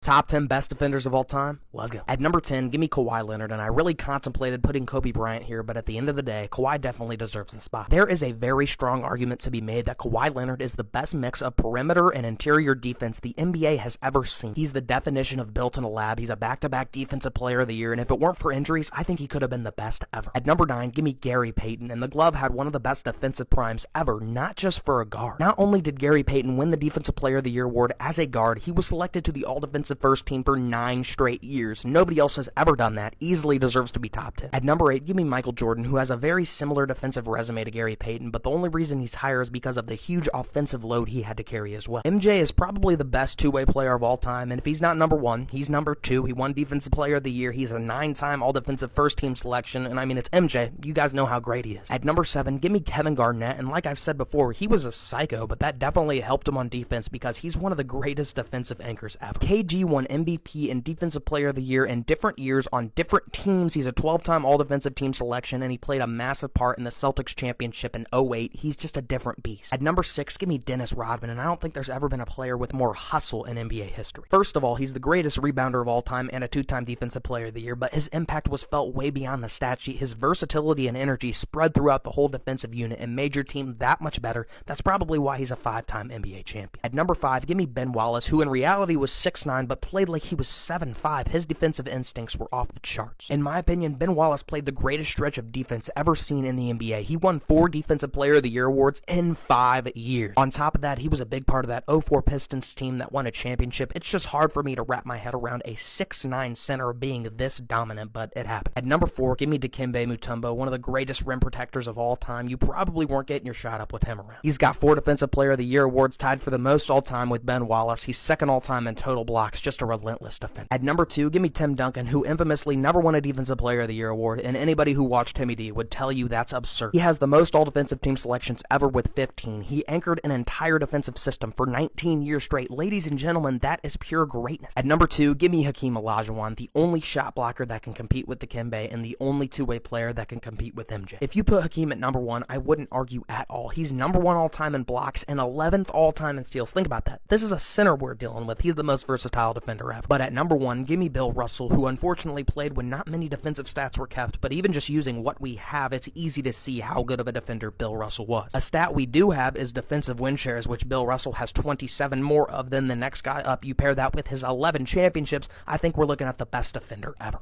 Top 10 best defenders of all time? Let's go. At number 10, give me Kawhi Leonard, and I really contemplated putting Kobe Bryant here, but at the end of the day, Kawhi definitely deserves the spot. There is a very strong argument to be made that Kawhi Leonard is the best mix of perimeter and interior defense the NBA has ever seen. He's the definition of built in a lab. He's a back-to-back defensive player of the year, and if it weren't for injuries, I think he could have been the best ever. At number 9, give me Gary Payton, and the glove had one of the best defensive primes ever, not just for a guard. Not only did Gary Payton win the Defensive Player of the Year award as a guard, he was selected to the All-Defensive First Team for 9 straight years. Nobody else has ever done that. Easily deserves to be top 10. At number 8, give me Michael Jordan, who has a very similar defensive resume to Gary Payton, but the only reason he's higher is because of the huge offensive load he had to carry as well. MJ is probably the best two-way player of all time, and if he's not number 1, he's number 2. He won Defensive Player of the Year. He's a 9-time All-Defensive First Team selection, and I mean, it's MJ. You guys know how great he is. At number 7, give me Kevin Garnett, and like I've said before, he was a psycho, but that definitely helped him on defense because he's one of the greatest defensive anchors ever. KG won MVP and Defensive Player of the Year in different years on different teams. He's a 12-time All-Defensive Team selection, and he played a massive part in the Celtics championship in '08. He's just a different beast. At number 6, give me Dennis Rodman, and I don't think there's ever been a player with more hustle in NBA history. First of all, he's the greatest rebounder of all time and a 2-time Defensive Player of the Year, but his impact was felt way beyond the stat sheet. His versatility and energy spread throughout the whole defensive unit and made your team that much better. That's probably why he's a 5-time NBA champion. At number 5, give me Ben Wallace, who in reality was 6'9", but played like he was 7'5". His defensive instincts were off the charts. In my opinion, Ben Wallace played the greatest stretch of defense ever seen in the NBA. He won 4 Defensive Player of the Year awards in 5 years. On top of that, he was a big part of that '04 Pistons team that won a championship. It's just hard for me to wrap my head around a 6'9" center being this dominant, but it happened. At number 4, give me Dikembe Mutombo, one of the greatest rim protectors of all time. You probably weren't getting your shot up with him around. He's got 4 Defensive Player of the Year awards, tied for the most all time with Ben Wallace. He's second all time in total blocks, just a relentless defender. At number 2, give me Tim Duncan, who infamously never won a Defensive Player of the Year award, and anybody who watched Timmy D would tell you that's absurd. He has the most all-defensive team selections ever with 15. He anchored an entire defensive system for 19 years straight. Ladies and gentlemen, that is pure greatness. At number 2, give me Hakeem Olajuwon, the only shot blocker that can compete with Dikembe and the only two-way player that can compete with MJ. If you put Hakeem at number 1, I wouldn't argue at all. He's number 1 all-time in blocks and 11th all-time in steals. Think about that. This is a center we're dealing with. He's the most versatile defender ever. But at number 1, give me Bill Russell, who unfortunately played when not many defensive stats were kept, but even just using what we have, it's easy to see how good of a defender Bill Russell was. A stat we do have is defensive win shares, which Bill Russell has 27 more of than the next guy up. You pair that with his 11 championships, I think we're looking at the best defender ever.